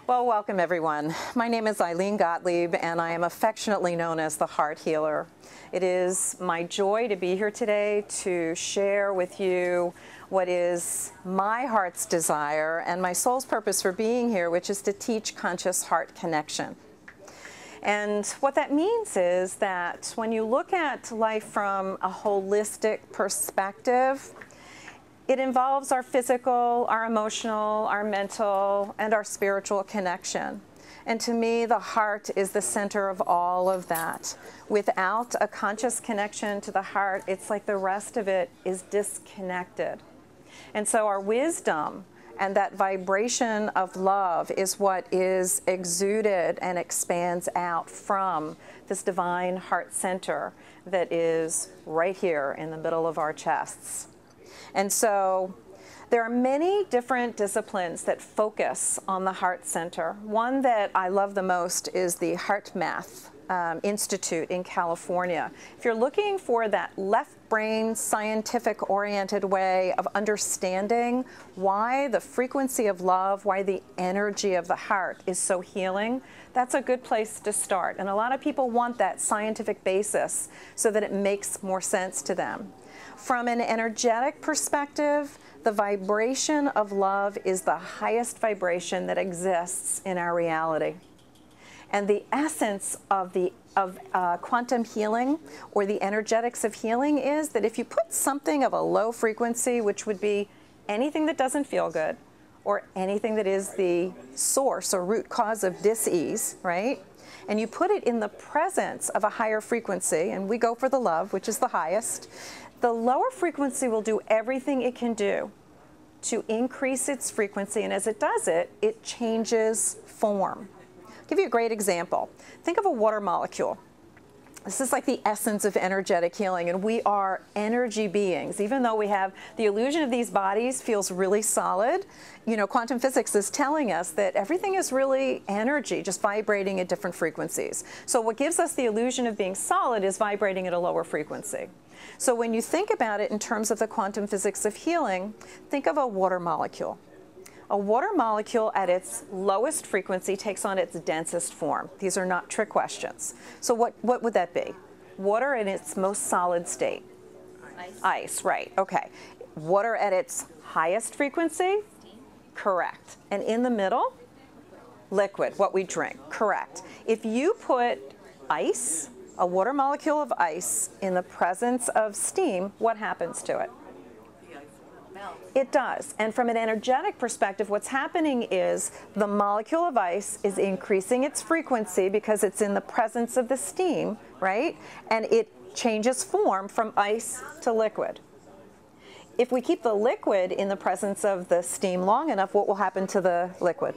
Well, welcome everyone. My name is Ilene Gottlieb and I am affectionately known as the Heart Healer. It is my joy to be here today to share with you what is my heart's desire and my soul's purpose for being here, which is to teach conscious heart connection. And what that means is that when you look at life from a holistic perspective, it involves our physical, our emotional, our mental, and our spiritual connection. And to me, the heart is the center of all of that. Without a conscious connection to the heart, it's like the rest of it is disconnected. And so our wisdom and that vibration of love is what is exuded and expands out from this divine heart center that is right here in the middle of our chests. And so there are many different disciplines that focus on the heart center. One that I love the most is the Heart Math Institute in California. If you're looking for that left brain, scientific-oriented way of understanding why the frequency of love, why the energy of the heart is so healing, that's a good place to start. And a lot of people want that scientific basis so that it makes more sense to them. From an energetic perspective, the vibration of love is the highest vibration that exists in our reality. And the essence of quantum healing, or the energetics of healing, is that if you put something of a low frequency, which would be anything that doesn't feel good, or anything that is the source or root cause of dis-ease, right? And you put it in the presence of a higher frequency, and we go for the love, which is the highest, the lower frequency will do everything it can do to increase its frequency, and as it does it, it changes form. I'll give you a great example. Think of a water molecule. This is like the essence of energetic healing, and we are energy beings. Even though we have the illusion of these bodies feels really solid, you know, quantum physics is telling us that everything is really energy, just vibrating at different frequencies. So what gives us the illusion of being solid is vibrating at a lower frequency. So when you think about it in terms of the quantum physics of healing, think of a water molecule. A water molecule at its lowest frequency takes on its densest form. These are not trick questions. So what would that be? Water in its most solid state? Ice. Ice, right, okay. Water at its highest frequency? Steam. Correct. And in the middle? Liquid, what we drink, correct. If you put ice, a water molecule of ice, in the presence of steam, what happens to it? It does. And from an energetic perspective, what's happening is the molecule of ice is increasing its frequency because it's in the presence of the steam, right? And it changes form from ice to liquid. If we keep the liquid in the presence of the steam long enough, what will happen to the liquid?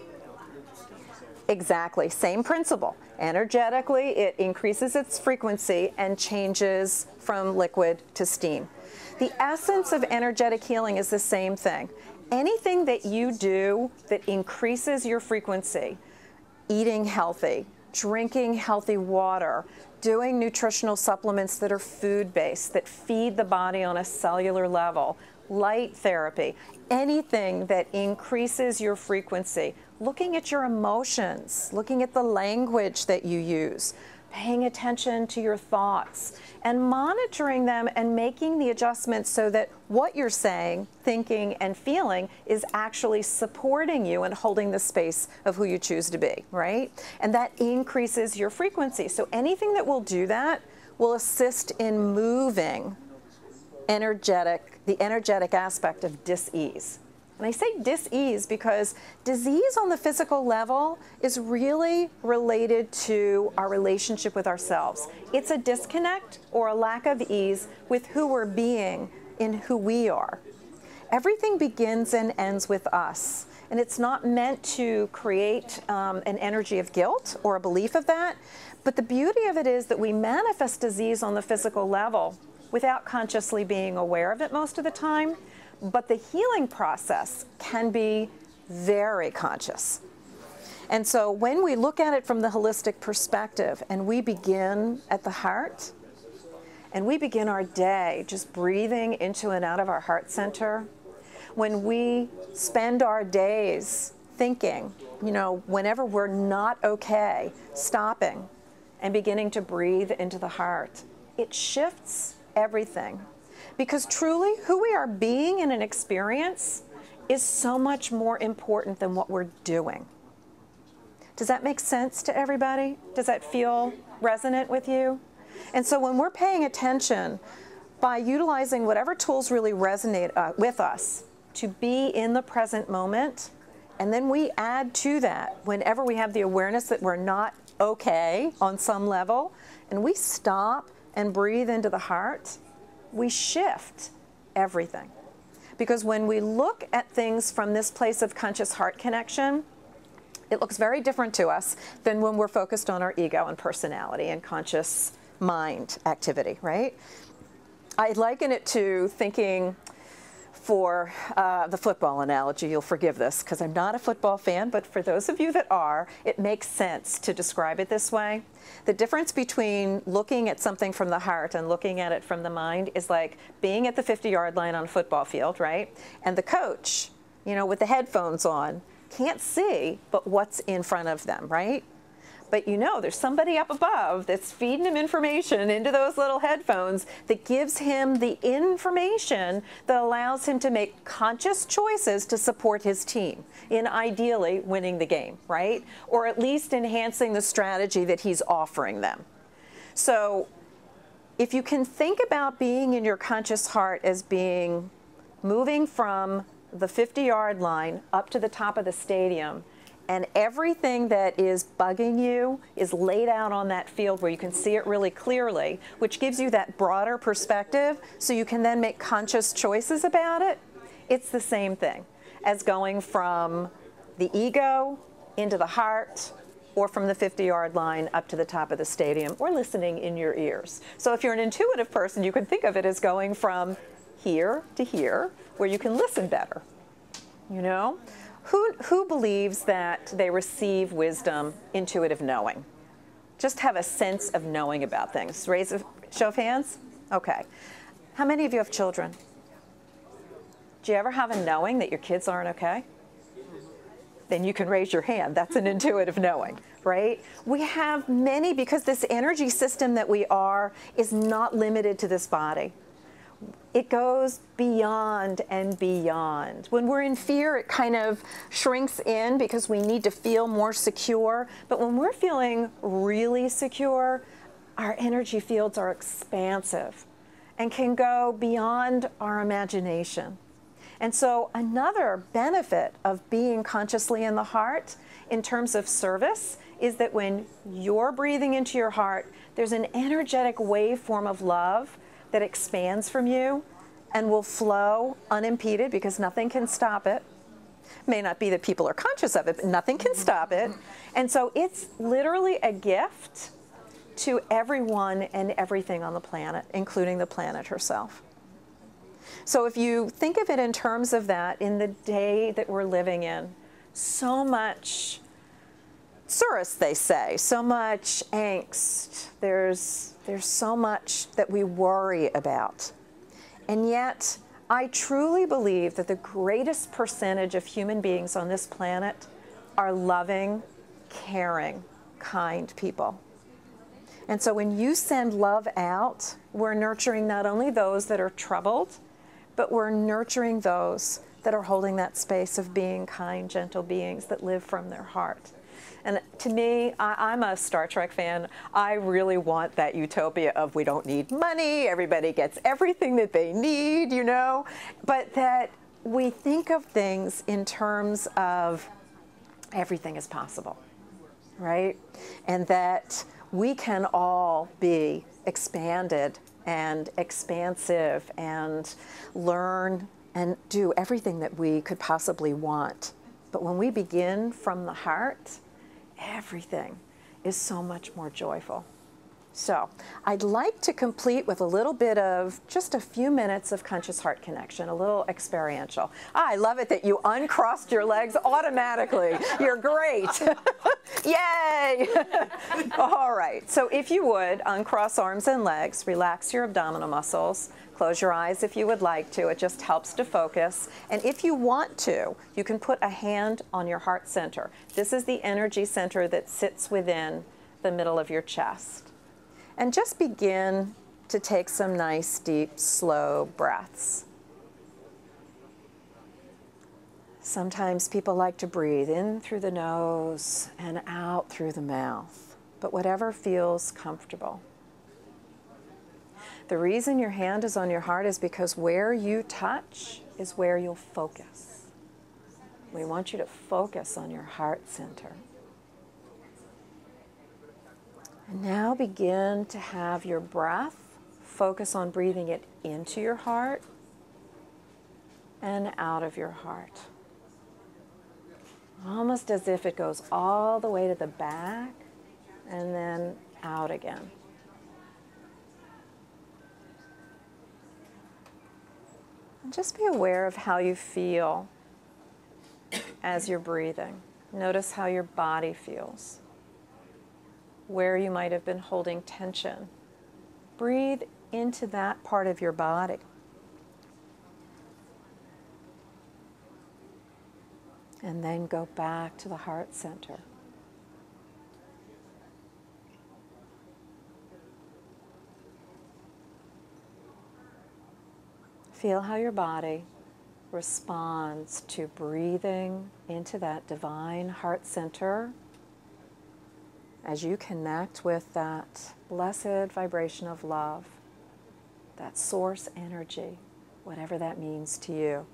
Exactly, same principle. Energetically, it increases its frequency and changes from liquid to steam. The essence of energetic healing is the same thing. Anything that you do that increases your frequency, eating healthy, drinking healthy water, doing nutritional supplements that are food-based, that feed the body on a cellular level, light therapy, anything that increases your frequency, looking at your emotions, looking at the language that you use, paying attention to your thoughts, and monitoring them and making the adjustments so that what you're saying, thinking, and feeling is actually supporting you and holding the space of who you choose to be, right? And that increases your frequency. So anything that will do that will assist in moving the energetic aspect of dis-ease. And I say dis-ease because disease on the physical level is really related to our relationship with ourselves. It's a disconnect or a lack of ease with who we're being in who we are. Everything begins and ends with us. And it's not meant to create an energy of guilt or a belief of that. But the beauty of it is that we manifest disease on the physical level without consciously being aware of it most of the time. But the healing process can be very conscious. And so when we look at it from the holistic perspective and we begin at the heart, and we begin our day just breathing into and out of our heart center, when we spend our days thinking, you know, whenever we're not okay, stopping and beginning to breathe into the heart, it shifts everything. Because truly, who we are being in an experience is so much more important than what we're doing. Does that make sense to everybody? Does that feel resonant with you? And so when we're paying attention, by utilizing whatever tools really resonate with us to be in the present moment, and then we add to that whenever we have the awareness that we're not okay on some level, and we stop and breathe into the heart, we shift everything. Because when we look at things from this place of conscious heart connection, it looks very different to us than when we're focused on our ego and personality and conscious mind activity, right? I liken it to thinking, for the football analogy, you'll forgive this because I'm not a football fan, but for those of you that are, it makes sense to describe it this way. The difference between looking at something from the heart and looking at it from the mind is like being at the 50-yard line on a football field, right? And the coach, you know, with the headphones on, can't see but what's in front of them, right? But you know, there's somebody up above that's feeding him information into those little headphones that gives him the information that allows him to make conscious choices to support his team in ideally winning the game, right? Or at least enhancing the strategy that he's offering them. So if you can think about being in your conscious heart as being moving from the 50-yard line up to the top of the stadium, and everything that is bugging you is laid out on that field where you can see it really clearly, which gives you that broader perspective so you can then make conscious choices about it. It's the same thing as going from the ego into the heart, or from the 50-yard line up to the top of the stadium, or listening in your ears. So if you're an intuitive person, you can think of it as going from here to here, where you can listen better, you know? Who believes that they receive wisdom, intuitive knowing? Just have a sense of knowing about things. Raise a show of hands. Okay. How many of you have children? Do you ever have a knowing that your kids aren't okay? Then you can raise your hand. That's an intuitive knowing, right? We have many, because this energy system that we are is not limited to this body. It goes beyond and beyond. When we're in fear, it kind of shrinks in because we need to feel more secure. But when we're feeling really secure, our energy fields are expansive and can go beyond our imagination. And so another benefit of being consciously in the heart in terms of service is that when you're breathing into your heart, there's an energetic waveform of love that expands from you and will flow unimpeded because nothing can stop it. May not be that people are conscious of it, but nothing can stop it. And so it's literally a gift to everyone and everything on the planet, including the planet herself. So if you think of it in terms of that, in the day that we're living in, so much surus, they say, so much angst, there's so much that we worry about. And yet, I truly believe that the greatest percentage of human beings on this planet are loving, caring, kind people. And so when you send love out, we're nurturing not only those that are troubled, but we're nurturing those that are holding that space of being kind, gentle beings that live from their heart. And to me, I'm a Star Trek fan. I really want that utopia of we don't need money, everybody gets everything that they need, you know, but that we think of things in terms of everything is possible, right? And that we can all be expanded and expansive and learn and do everything that we could possibly want. But when we begin from the heart, everything is so much more joyful. So I'd like to complete with a little bit of just a few minutes of conscious heart connection, a little experiential. I love it that you uncrossed your legs automatically. You're great. Yay! All right, so if you would, uncross arms and legs, relax your abdominal muscles, Close your eyes if you would like to. It just helps to focus. And if you want to, you can put a hand on your heart center. This is the energy center that sits within the middle of your chest. And just begin to take some nice, deep, slow breaths. Sometimes people like to breathe in through the nose and out through the mouth, but whatever feels comfortable. The reason your hand is on your heart is because where you touch is where you'll focus. We want you to focus on your heart center. And now begin to have your breath focus on breathing it into your heart and out of your heart. Almost as if it goes all the way to the back and then out again. And just be aware of how you feel as you're breathing. Notice how your body feels, where you might have been holding tension. Breathe into that part of your body. And then go back to the heart center. Feel how your body responds to breathing into that divine heart center as you connect with that blessed vibration of love, that source energy, whatever that means to you.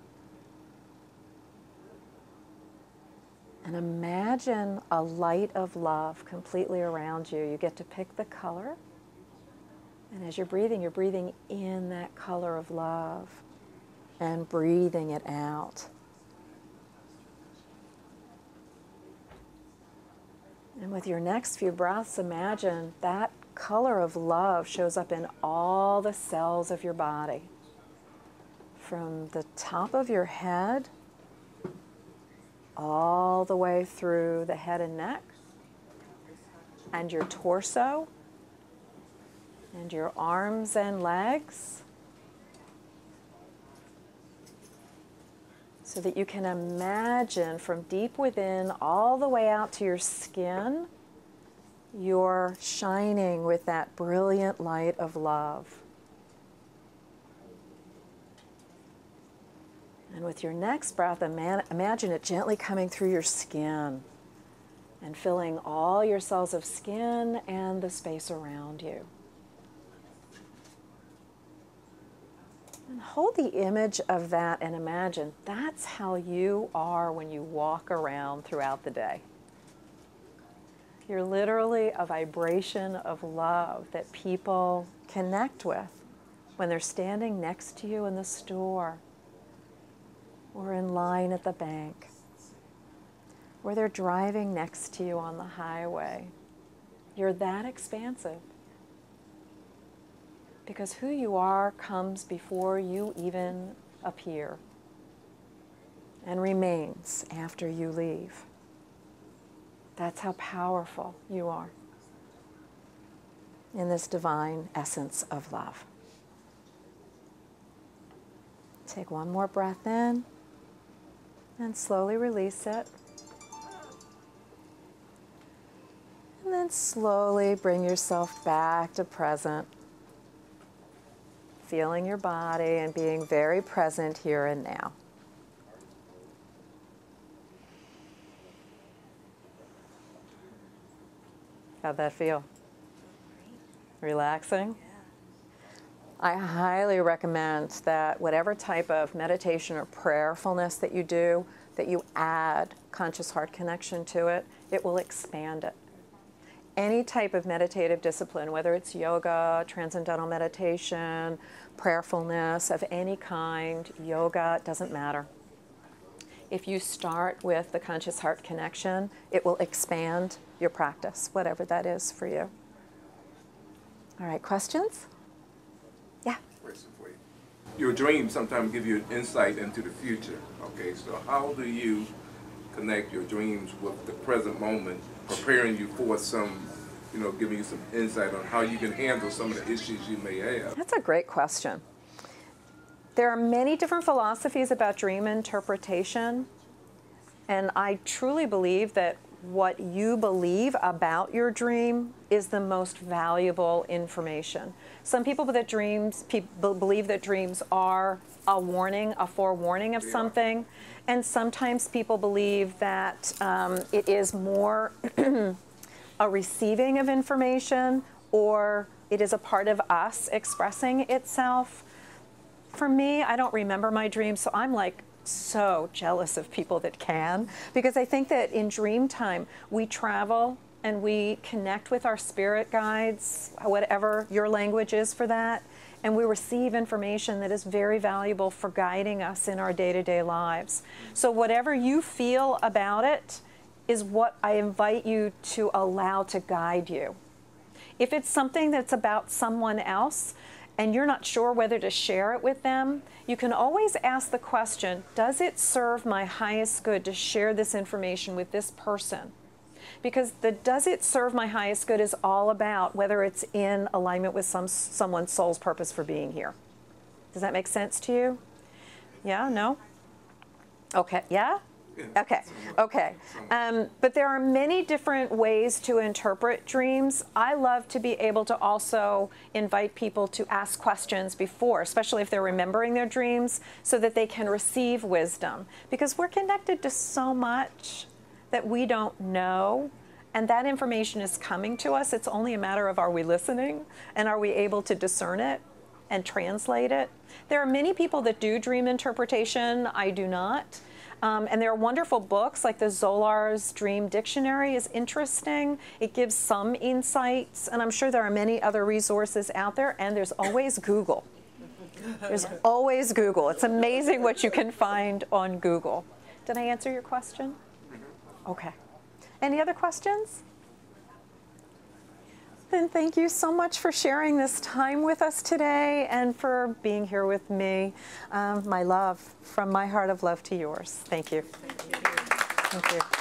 And imagine a light of love completely around you. You get to pick the color. And as you're breathing in that color of love and breathing it out. And with your next few breaths, imagine that color of love shows up in all the cells of your body. From the top of your head, all the way through the head and neck, and your torso, and your arms and legs, so that you can imagine from deep within all the way out to your skin, you're shining with that brilliant light of love. And with your next breath, imagine it gently coming through your skin and filling all your cells of skin and the space around you. And hold the image of that and imagine that's how you are when you walk around throughout the day. You're literally a vibration of love that people connect with when they're standing next to you in the store, or in line at the bank, or they're driving next to you on the highway. You're that expansive. Because who you are comes before you even appear and remains after you leave. That's how powerful you are in this divine essence of love. Take one more breath in and slowly release it. And then slowly bring yourself back to present. Feeling your body and being very present here and now. How'd that feel? Relaxing? I highly recommend that whatever type of meditation or prayerfulness that you do, that you add conscious heart connection to it. It will expand it. Any type of meditative discipline, whether it's yoga, transcendental meditation, prayerfulness of any kind, yoga, it doesn't matter. If you start with the conscious heart connection, it will expand your practice, whatever that is for you. All right, questions? Yeah. Question for you. Your dreams sometimes give you an insight into the future. Okay, so how do you connect your dreams with the present moment, preparing you for some, giving you some insight on how you can handle some of the issues you may have? That's a great question. There are many different philosophies about dream interpretation, and I truly believe that what you believe about your dream is the most valuable information. Some people believe that dreams are a warning, a forewarning of something, and sometimes people believe that it is more a receiving of information, or it is a part of us expressing itself. For me, I don't remember my dreams, so I'm like so jealous of people that can, because I think that in dream time we travel and we connect with our spirit guides, whatever your language is for that, and we receive information that is very valuable for guiding us in our day-to-day lives. So whatever you feel about it is what I invite you to allow to guide you. If it's something that's about someone else and you're not sure whether to share it with them, you can always ask the question, does it serve my highest good to share this information with this person? Because the does it serve my highest good is all about whether it's in alignment with someone's soul's purpose for being here. Does that make sense to you? Yeah? No? Okay. Yeah? Okay, okay. But there are many different ways to interpret dreams. I love to be able to also invite people to ask questions before, especially if they're remembering their dreams, so that they can receive wisdom. Because we're connected to so much that we don't know, and that information is coming to us. It's only a matter of, are we listening, and are we able to discern it and translate it? There are many people that do dream interpretation. I do not. And there are wonderful books, like the Zolar's Dream Dictionary is interesting. It gives some insights, and I'm sure there are many other resources out there, and there's always Google. There's always Google. It's amazing what you can find on Google. Did I answer your question? Okay. Any other questions? Then thank you so much for sharing this time with us today and for being here with me. My love, from my heart of love to yours. Thank you. Thank you. Thank you.